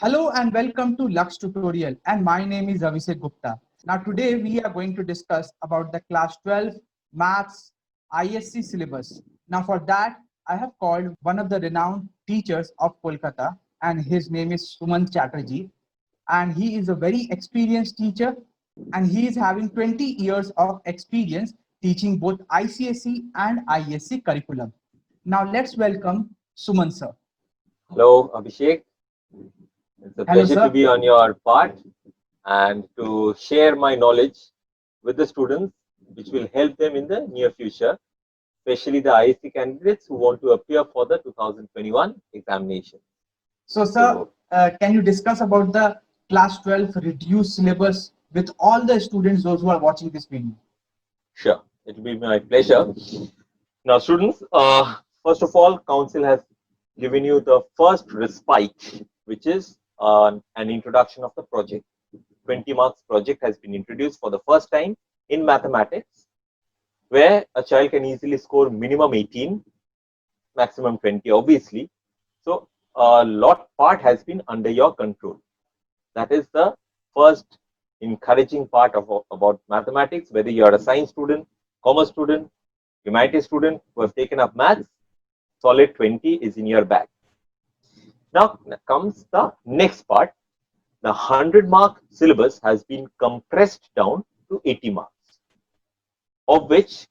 Hello and welcome to Lux Tutorial, and my name is Abhishek Gupta. Now today we are going to discuss about the class 12 maths ISC syllabus. Now for that I have called one of the renowned teachers of Kolkata, and his name is Suman Chatterjee, and he is a very experienced teacher, and he is having 20 years of experience teaching both ICSE and ISC curriculum. Now let's welcome Suman sir. Hello, Abhishek. It's a Hello pleasure to sir. be on your part and to share my knowledge with the students, which will help them in the near future, especially the ISC candidates who want to appear for the 2021 examination. So, sir, So, can you discuss about the class 12 reduced syllabus with all the students, those who are watching this video? sure, it will be my pleasure. Now, students, first of all, Council has given you the first respite, which is an introduction of the project. 20 marks project has been introduced for the first time in mathematics, where a child can easily score minimum 18, maximum 20, obviously. So a lot part has been under your control. That is the first encouraging part of about mathematics, whether you are a science student, commerce student, humanities student who have taken up maths, solid 20 is in your bag. Now comes the next part. The 100 mark syllabus has been compressed down to 80 marks, of which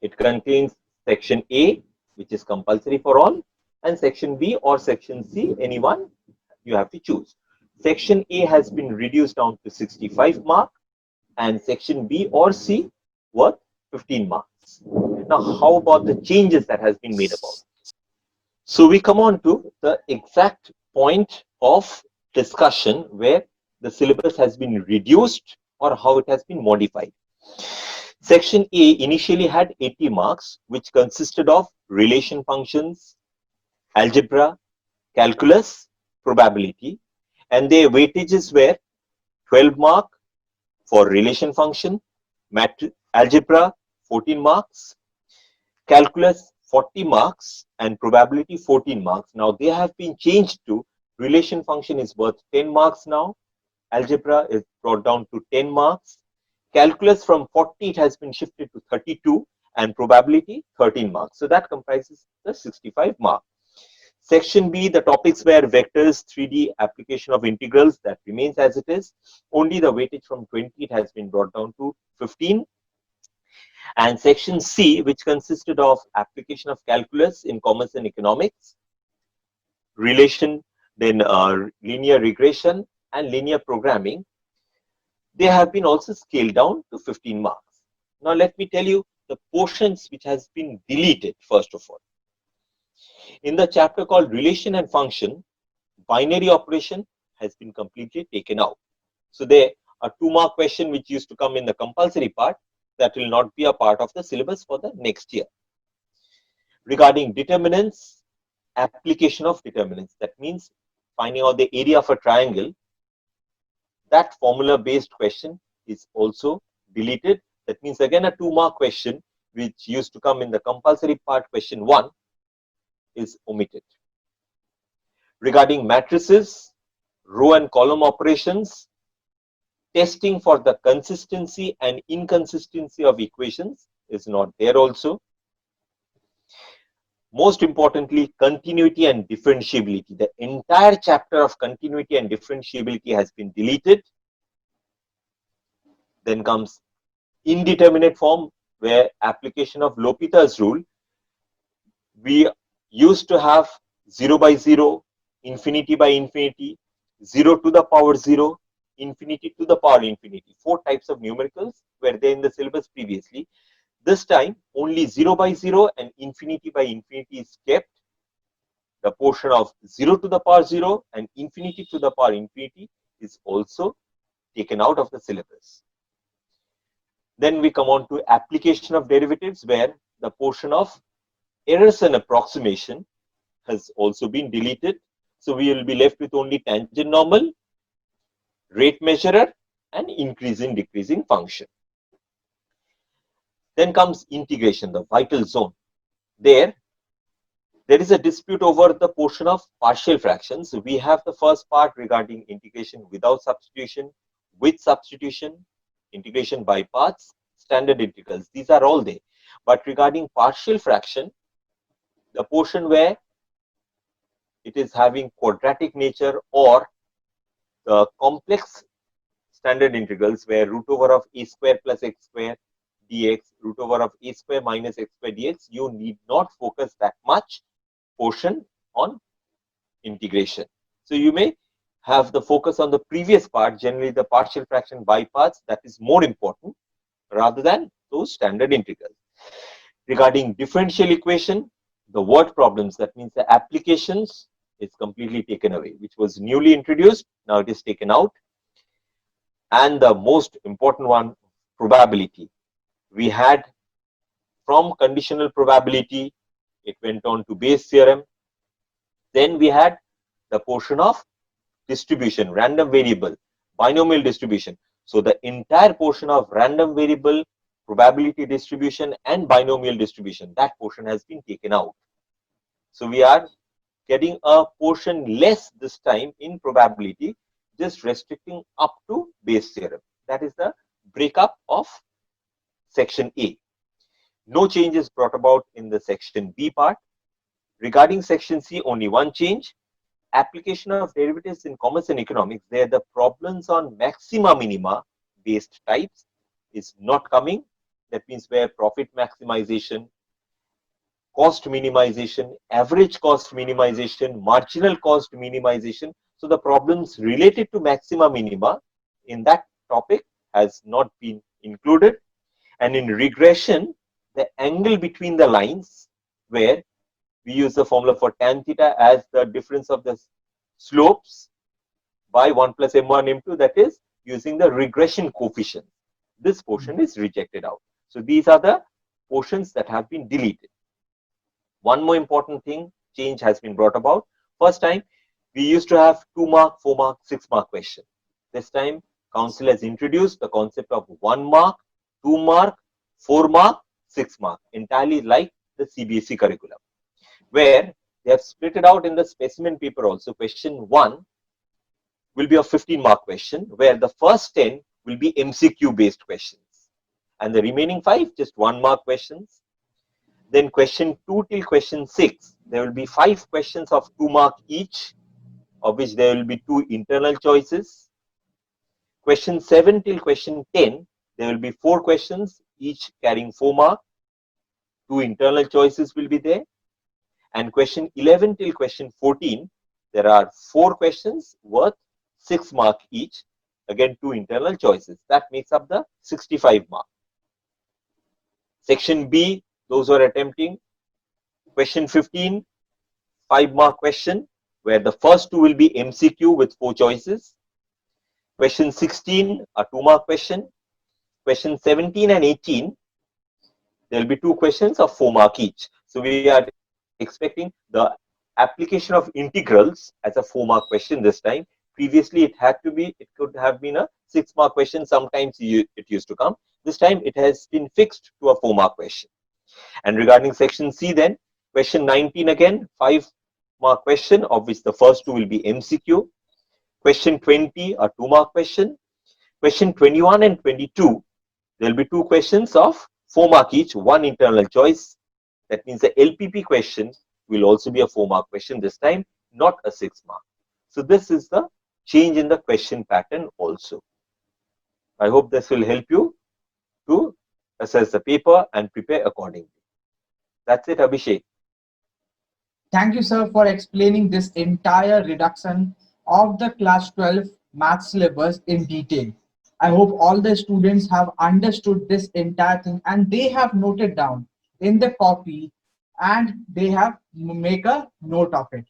it contains section A, which is compulsory for all, and section B or section C, anyone you have to choose. Section A has been reduced down to 65 mark, and section B or C worth 15 marks. Now, how about the changes that has been made about? So we come on to the exact point of discussion where the syllabus has been reduced or how it has been modified. Section A initially had 80 marks, which consisted of relation functions, algebra, calculus, probability, and their weightages were 12 mark for relation function, algebra 14 marks, calculus 40 marks, and probability 14 marks. Now they have been changed to relation function is worth 10 marks now, algebra is brought down to 10 marks, calculus from 40 it has been shifted to 32, and probability 13 marks. So that comprises the 65 mark. Section B, the topics were vectors, 3D application of integrals, that remains as it is. Only the weightage from 20 it has been brought down to 15. And section C, which consisted of application of calculus in commerce and economics, relation, then linear regression and linear programming, they have been also scaled down to 15 marks. Now let me tell you the portions which has been deleted first of all. In the chapter called relation and function, binary operation has been completely taken out. So there are 2 mark question which used to come in the compulsory part that will not be a part of the syllabus for the next year. Regarding determinants, application of determinants, that means finding out the area of a triangle, that formula based question is also deleted. That means again a 2 mark question which used to come in the compulsory part, question 1, is omitted. Regarding matrices, row and column operations, testing for the consistency and inconsistency of equations is not there also. Most importantly, continuity and differentiability. The entire chapter of continuity and differentiability has been deleted. Then comes indeterminate form, where application of L'Hopital's rule, we used to have 0 by 0, infinity by infinity, 0 to the power 0, infinity to the power infinity. 4 types of numericals were there in the syllabus previously. This time only 0 by 0 and infinity by infinity is kept. The portion of 0 to the power 0 and infinity to the power infinity is also taken out of the syllabus. Then we come on to application of derivatives, where the portion of errors and approximation has also been deleted. So we will be left with only tangent normal, rate measurer, and increasing decreasing function. Then comes integration, the vital zone. There There is a dispute over the portion of partial fractions. We have the first part regarding integration without substitution, with substitution, integration by parts, standard integrals. These are all there. But regarding partial fraction, the portion where it is having quadratic nature or the complex standard integrals where root over of a square plus x square dx, root over of a square minus x square dx, you need not focus that much portion on integration. So you may have the focus on the previous part, generally the partial fraction by parts, that is more important rather than those standard integrals. Regarding differential equation, the word problems, that means the applications, is completely taken away, which was newly introduced, now it is taken out. And the most important one, probability. We had from conditional probability, it went on to Bayes theorem. Then we had the portion of distribution, random variable, binomial distribution. So the entire portion of random variable, probability distribution and binomial distribution, that portion has been taken out. So we are getting a portion less this time in probability, just restricting up to Bayes theorem. That is the breakup of section A. No change is brought about in the section B part. Regarding section C, only one change. Application of derivatives in commerce and economics, there the problems on maxima minima based types is not coming. That means where profit maximization, cost minimization, average cost minimization, marginal cost minimization. So the problems related to maxima minima in that topic has not been included. And in regression, the angle between the lines, where we use the formula for tan theta as the difference of the slopes by 1 plus m1 m2, that is using the regression coefficient. This portion is rejected out. So these are the portions that have been deleted. One more important thing, change has been brought about. First time, we used to have 2 mark, 4 mark, 6 mark question. This time, Council has introduced the concept of 1 mark, 2 mark, 4 mark, 6 mark, entirely like the CBSE curriculum, where they have split it out in the specimen paper also. Question 1 will be a 15 mark question, where the first 10 will be MCQ based questions, and the remaining 5 just 1 mark questions. Then question 2 till question 6, there will be 5 questions of 2 mark each, of which there will be 2 internal choices. Question 7 till question 10, there will be 4 questions, each carrying 4 mark. 2 internal choices will be there. And question 11 till question 14, there are 4 questions worth 6 mark each. Again, 2 internal choices. That makes up the 65 mark. Section B, those who are attempting, question 15, 5 mark question, where the first 2 will be MCQ with 4 choices. Question 16, a 2 mark question. Question 17 and 18, there will be 2 questions of 4 mark each. So we are expecting the application of integrals as a 4 mark question this time. Previously, it could have been a 6 mark question. Sometimes it used to come. This time, it has been fixed to a 4 mark question. And regarding section C, then question 19 again, 5 mark question, of which the first 2 will be MCQ. Question 20, a 2 mark question. Question 21 and 22, there will be 2 questions of 4 mark each, 1 internal choice. That means the LPP question will also be a 4 mark question this time, not a 6 mark. So this is the change in the question pattern also. I hope this will help you to assess the paper and prepare accordingly. That's it, Abhishek. Thank you, sir, for explaining this entire reduction of the class 12 math syllabus in detail. I hope all the students have understood this entire thing and they have noted down in the copy and they have make a note of it.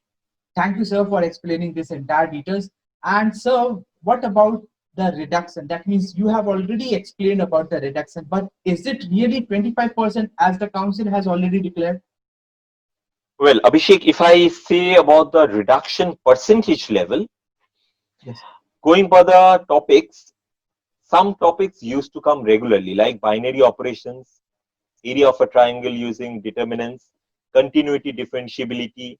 Thank you, sir, for explaining this entire details. And sir, what about the reduction? That means you have already explained about the reduction, but is it really 25% as the council has already declared? Well, Abhishek, if I say about the reduction percentage level, Yes. Going by the topics, some topics used to come regularly, like binary operations, area of a triangle using determinants, continuity, differentiability.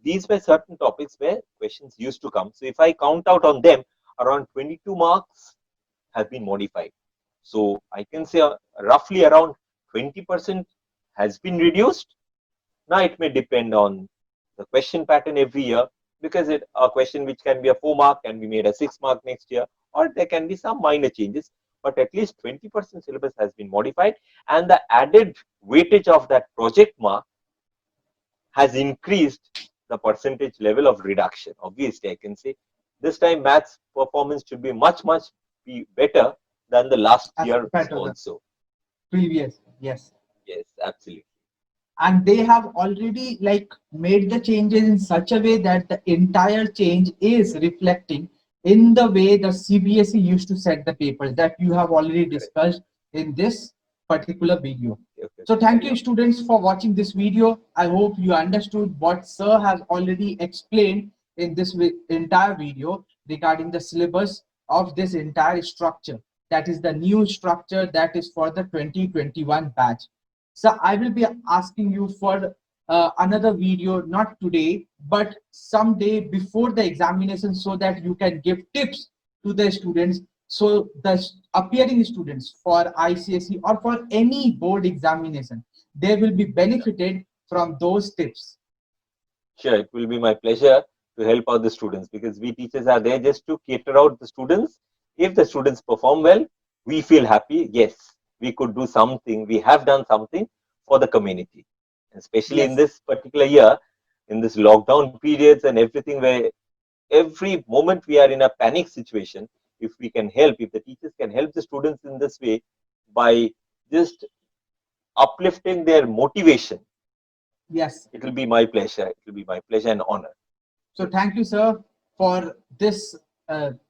These were certain topics where questions used to come. So if I count out on them, around 22 marks have been modified. So I can say roughly around 20% has been reduced. Now it may depend on the question pattern every year, because a question which can be a 4 mark can be made a 6 mark next year, or there can be some minor changes, but at least 20% syllabus has been modified, and the added weightage of that project mark has increased the percentage level of reduction. Obviously, I can say this time maths performance should be much be better than the last year also. Previous, yes. Yes, absolutely. And they have already made the changes in such a way that the entire change is reflecting in the way the CBSE used to set the papers that you have already discussed in this particular video. Okay. So thank you students for watching this video. I hope you understood what sir has already explained in this entire video regarding the syllabus of this entire structure. That is the new structure that is for the 2021 batch. So I will be asking you for another video, not today, but someday before the examination, so that you can give tips to the students. So the appearing students for ICSE or for any board examination, they will be benefited from those tips. Sure, it will be my pleasure to help out the students, because we teachers are there just to cater out the students. If the students perform well, we feel happy. Yes, we could do something. We have done something for the community, especially in this particular year, in this lockdown periods and everything, where every moment we are in a panic situation. If we can help, if the teachers can help the students in this way by just uplifting their motivation, yes, it will be my pleasure. It will be my pleasure and honor. So thank you, sir, for this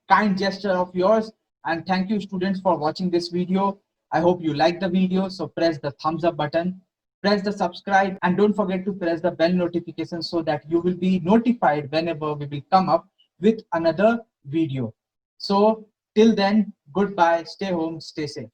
kind gesture of yours. And thank you, students, for watching this video. I hope you like the video. So press the thumbs up button, press the subscribe, and don't forget to press the bell notification so that you will be notified whenever we will come up with another video. So till then, goodbye, stay home, stay safe.